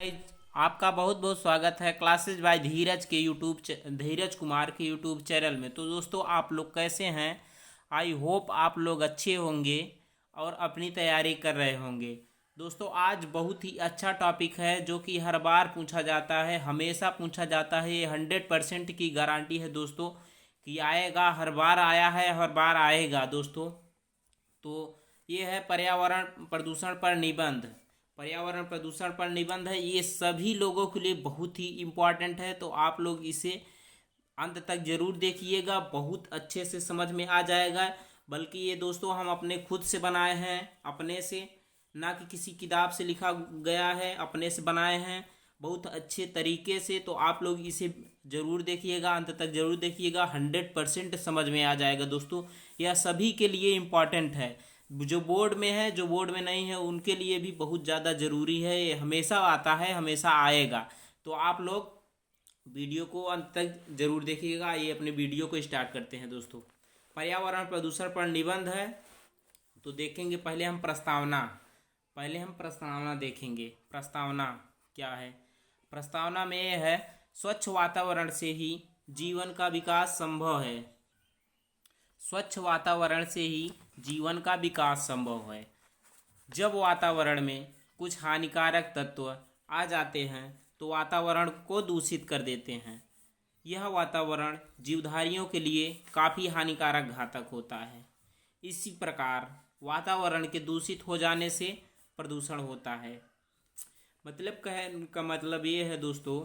Guys, आपका बहुत बहुत स्वागत है क्लासेज बाय धीरज के धीरज कुमार के यूट्यूब चैनल में। तो दोस्तों, आप लोग कैसे हैं? आई होप आप लोग अच्छे होंगे और अपनी तैयारी कर रहे होंगे। दोस्तों, आज बहुत ही अच्छा टॉपिक है जो कि हर बार पूछा जाता है, हमेशा पूछा जाता है। ये 100% की गारंटी है दोस्तों कि आएगा, हर बार आया है, हर बार आएगा दोस्तों। तो ये है पर्यावरण प्रदूषण पर निबंध। पर्यावरण प्रदूषण पर निबंध है, ये सभी लोगों के लिए बहुत ही इम्पोर्टेंट है। तो आप लोग इसे अंत तक जरूर देखिएगा, बहुत अच्छे से समझ में आ जाएगा। बल्कि ये दोस्तों हम अपने खुद से बनाए हैं, अपने से, ना कि किसी किताब से लिखा गया है, अपने से बनाए हैं बहुत अच्छे तरीके से। तो आप लोग इसे जरूर देखिएगा, अंत तक जरूर देखिएगा, 100% समझ में आ जाएगा दोस्तों। यह सभी के लिए इम्पॉर्टेंट है, जो बोर्ड में है, जो बोर्ड में नहीं है, उनके लिए भी बहुत ज़्यादा ज़रूरी है। ये हमेशा आता है, हमेशा आएगा। तो आप लोग वीडियो को अंत तक जरूर देखिएगा। ये अपने वीडियो को स्टार्ट करते हैं दोस्तों। पर्यावरण प्रदूषण पर निबंध है, तो देखेंगे पहले हम प्रस्तावना देखेंगे। प्रस्तावना क्या है? प्रस्तावना में यह है, स्वच्छ वातावरण से ही जीवन का विकास संभव है। स्वच्छ वातावरण से ही जीवन का विकास संभव है। जब वातावरण में कुछ हानिकारक तत्व आ जाते हैं तो वातावरण को दूषित कर देते हैं। यह वातावरण जीवधारियों के लिए काफ़ी हानिकारक घातक होता है। इसी प्रकार वातावरण के दूषित हो जाने से प्रदूषण होता है। मतलब कहने का मतलब ये है दोस्तों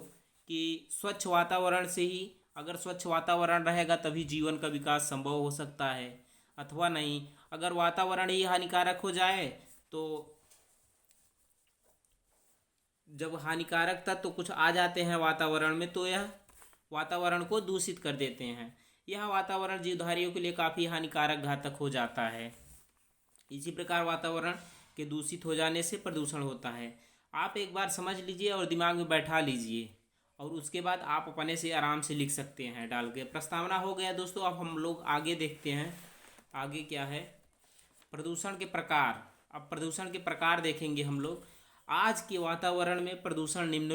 कि स्वच्छ वातावरण से ही, अगर स्वच्छ वातावरण रहेगा तभी जीवन का विकास संभव हो सकता है, अथवा नहीं, अगर वातावरण ही हानिकारक हो जाए तो जब हानिकारक तत्व कुछ आ जाते हैं वातावरण में तो यह वातावरण को दूषित कर देते हैं। यह वातावरण जीवधारियों के लिए काफ़ी हानिकारक घातक हो जाता है। इसी प्रकार वातावरण के दूषित हो जाने से प्रदूषण होता है। आप एक बार समझ लीजिए और दिमाग में बैठा लीजिए, और उसके बाद आप अपने से आराम से लिख सकते हैं डाल के। प्रस्तावना हो गया दोस्तों। अब हम लोग आगे देखते हैं, आगे क्या है? प्रदूषण के प्रकार। अब प्रदूषण के प्रकार देखेंगे हम लोग। आज के वातावरण में प्रदूषण निम्न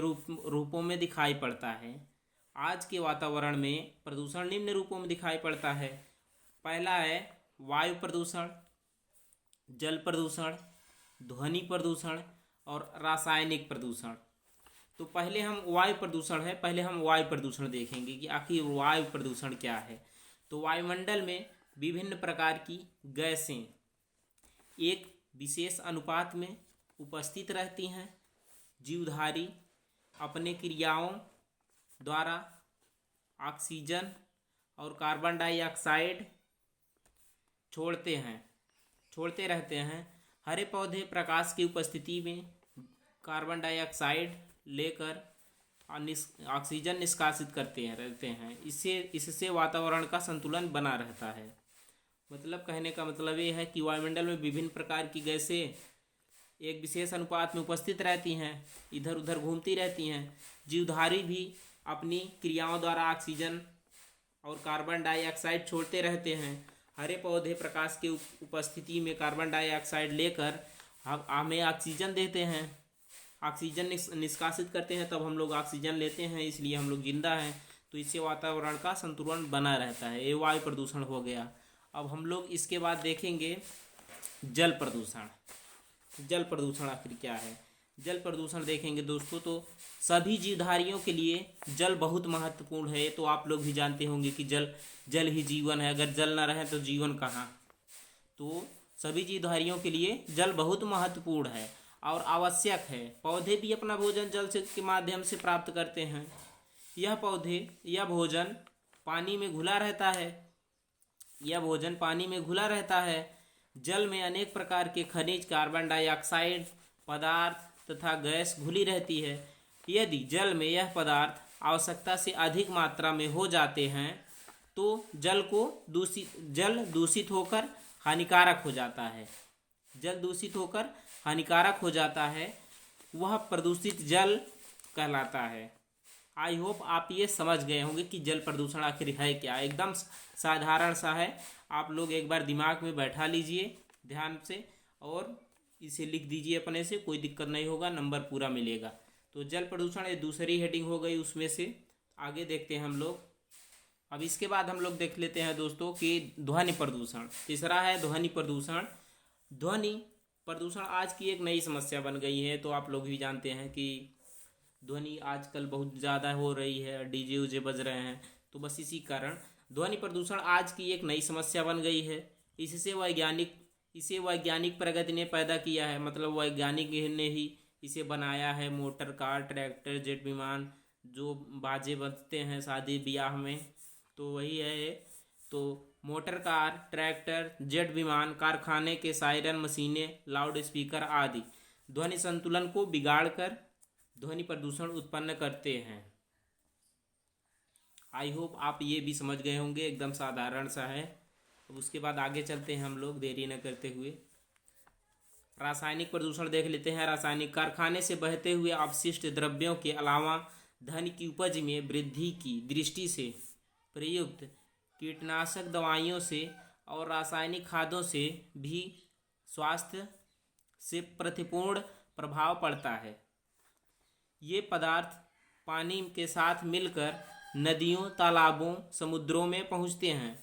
रूपों में दिखाई पड़ता है। आज के वातावरण में प्रदूषण निम्न रूपों में दिखाई पड़ता है। पहला है वायु प्रदूषण, जल प्रदूषण, ध्वनि प्रदूषण और रासायनिक प्रदूषण। तो पहले हम वायु प्रदूषण देखेंगे कि आखिर वायु प्रदूषण क्या है। तो वायुमंडल में विभिन्न प्रकार की गैसें एक विशेष अनुपात में उपस्थित रहती हैं। जीवधारी अपने क्रियाओं द्वारा ऑक्सीजन और कार्बन डाइऑक्साइड छोड़ते रहते हैं। हरे पौधे प्रकाश की उपस्थिति में कार्बन डाइऑक्साइड लेकर ऑक्सीजन निष्कासित रहते हैं। इससे वातावरण का संतुलन बना रहता है। मतलब कहने का मतलब ये है कि वायुमंडल में विभिन्न प्रकार की गैसें एक विशेष अनुपात में उपस्थित रहती हैं, इधर उधर घूमती रहती हैं। जीवधारी भी अपनी क्रियाओं द्वारा ऑक्सीजन और कार्बन डाइऑक्साइड छोड़ते रहते हैं। हरे पौधे प्रकाश की उपस्थिति में कार्बन डाइऑक्साइड लेकर हमें ऑक्सीजन देते हैं, ऑक्सीजन निष्कासित करते हैं, तब हम लोग ऑक्सीजन लेते हैं, इसलिए हम लोग जिंदा हैं। तो इससे वातावरण का संतुलन बना रहता है। ये वायु प्रदूषण हो गया। अब हम लोग इसके बाद देखेंगे जल प्रदूषण। जल प्रदूषण आखिर क्या है? जल प्रदूषण देखेंगे दोस्तों, तो सभी जीवधारियों के लिए जल बहुत महत्वपूर्ण है। तो आप लोग भी जानते होंगे कि जल ही जीवन है। अगर जल ना रहे तो जीवन कहाँ? तो सभी जीवधारियों के लिए जल बहुत महत्वपूर्ण है और आवश्यक है। पौधे भी अपना भोजन जल से के माध्यम से प्राप्त करते हैं। यह भोजन पानी में घुला रहता है। जल में अनेक प्रकार के खनिज, कार्बन डाइऑक्साइड पदार्थ तथा गैस घुली रहती है। यदि जल में यह पदार्थ आवश्यकता से अधिक मात्रा में हो जाते हैं तो जल दूषित होकर हानिकारक हो जाता है। जल दूषित होकर हानिकारक हो जाता है, वह प्रदूषित जल कहलाता है। आई होप आप ये समझ गए होंगे कि जल प्रदूषण आखिर है क्या। एकदम साधारण सा है। आप लोग एक बार दिमाग में बैठा लीजिए ध्यान से और इसे लिख दीजिए अपने से, कोई दिक्कत नहीं होगा, नंबर पूरा मिलेगा। तो जल प्रदूषण ये दूसरी हेडिंग हो गई उसमें से। आगे देखते हैं हम लोग। अब इसके बाद हम लोग देख लेते हैं दोस्तों कि ध्वनि प्रदूषण। तीसरा है ध्वनि प्रदूषण। ध्वनि प्रदूषण आज की एक नई समस्या बन गई है। तो आप लोग भी जानते हैं कि ध्वनि आजकल बहुत ज़्यादा हो रही है, डीजे उजे बज रहे हैं, तो बस इसी कारण ध्वनि प्रदूषण आज की एक नई समस्या बन गई है। इसे वैज्ञानिक प्रगति ने पैदा किया है, मतलब वैज्ञानिक ने ही इसे बनाया है। मोटर कार, ट्रैक्टर, जेट विमान, जो बाजे बजते हैं शादी ब्याह में, तो वही है। तो मोटर कार, ट्रैक्टर, जेट विमान, कारखाने के सायरन, मशीनें, लाउड स्पीकर आदि ध्वनि संतुलन को बिगाड़कर ध्वनि प्रदूषण उत्पन्न करते हैं। आई होप आप ये भी समझ गए होंगे, एकदम साधारण सा है। अब उसके बाद आगे चलते हैं हम लोग देरी न करते हुए। रासायनिक प्रदूषण देख लेते हैं। रासायनिक कारखाने से बहते हुए अपशिष्ट द्रव्यों के अलावा धन की उपज में वृद्धि की दृष्टि से प्रयुक्त कीटनाशक दवाइयों से और रासायनिक खादों से भी स्वास्थ्य से प्रतिकूल प्रभाव पड़ता है। ये पदार्थ पानी के साथ मिलकर नदियों, तालाबों, समुद्रों में पहुंचते हैं,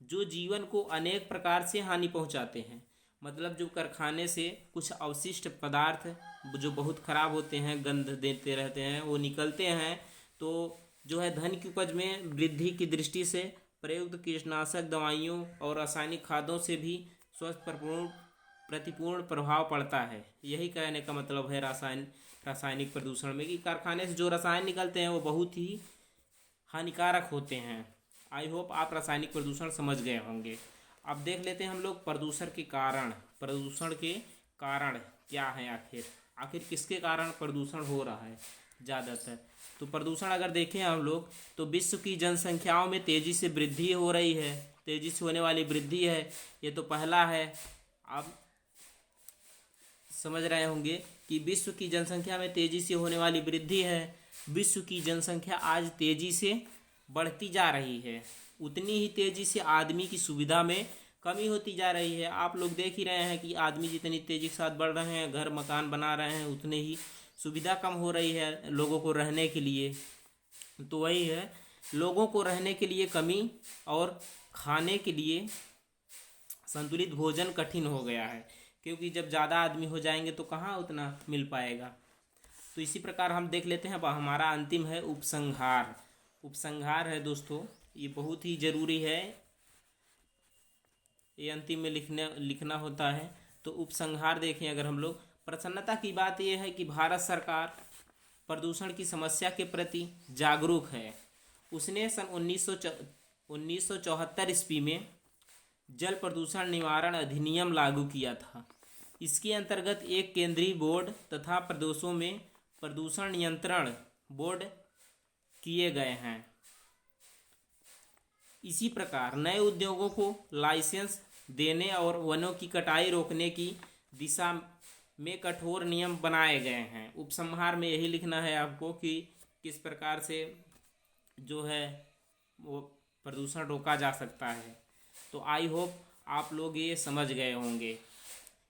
जो जीवन को अनेक प्रकार से हानि पहुंचाते हैं। मतलब जो कारखाने से कुछ अवशिष्ट पदार्थ जो बहुत खराब होते हैं, गंध देते रहते हैं, वो निकलते हैं, तो जो है धन की उपज में वृद्धि की दृष्टि से प्रयुक्त कीटनाशक दवाइयों और रासायनिक खादों से भी स्वास्थ्य पर प्रतिकूल प्रभाव पड़ता है। यही कहने का मतलब है रासायनिक प्रदूषण में कि कारखाने से जो रसायन निकलते हैं वो बहुत ही हानिकारक होते हैं। आई होप आप रासायनिक प्रदूषण समझ गए होंगे। अब देख लेते हैं हम लोग प्रदूषण के कारण। प्रदूषण के कारण क्या है, आखिर किसके कारण प्रदूषण हो रहा है ज़्यादातर। तो प्रदूषण अगर देखें हम लोग तो विश्व की जनसंख्याओं में तेज़ी से वृद्धि हो रही है, तेज़ी से होने वाली वृद्धि है, ये तो पहला है। आप समझ रहे होंगे कि विश्व की जनसंख्या में तेज़ी से होने वाली वृद्धि है। विश्व की जनसंख्या आज तेज़ी से बढ़ती जा रही है, उतनी ही तेज़ी से आदमी की सुविधा में कमी होती जा रही है। आप लोग देख ही रहे हैं कि आदमी जितनी तेज़ी के साथ बढ़ रहे हैं, घर मकान बना रहे हैं, उतने ही सुविधा कम हो रही है लोगों को रहने के लिए। तो वही है, लोगों को रहने के लिए कमी और खाने के लिए संतुलित भोजन कठिन हो गया है, क्योंकि जब ज़्यादा आदमी हो जाएंगे तो कहाँ उतना मिल पाएगा। तो इसी प्रकार हम देख लेते हैं। हमारा अंतिम है उपसंहार। उपसंहार है दोस्तों, ये बहुत ही ज़रूरी है, ये अंतिम में लिखना होता है। तो उपसंहार देखें अगर हम लोग, प्रसन्नता की बात यह है कि भारत सरकार प्रदूषण की समस्या के प्रति जागरूक है। उसने सन 1974 ईस्वी में जल प्रदूषण निवारण अधिनियम लागू किया था। इसके अंतर्गत एक केंद्रीय बोर्ड तथा प्रदेशों में प्रदूषण नियंत्रण बोर्ड किए गए हैं। इसी प्रकार नए उद्योगों को लाइसेंस देने और वनों की कटाई रोकने की दिशा में कठोर नियम बनाए गए हैं। उपसंहार में यही लिखना है आपको कि किस प्रकार से जो है वो प्रदूषण रोका जा सकता है। तो आई होप आप लोग ये समझ गए होंगे।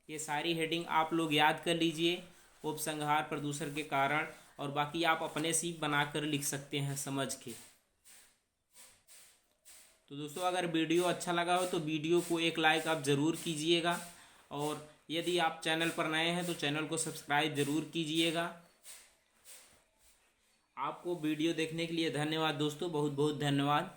ये सारी हेडिंग आप लोग याद कर लीजिए, उपसंहार, प्रदूषण के कारण, और बाकी आप अपने से बनाकर लिख सकते हैं समझ के। तो दोस्तों अगर वीडियो अच्छा लगा हो तो वीडियो को एक लाइक आप ज़रूर कीजिएगा, और यदि आप चैनल पर नए हैं तो चैनल को सब्सक्राइब ज़रूर कीजिएगा। आपको वीडियो देखने के लिए धन्यवाद दोस्तों, बहुत बहुत धन्यवाद।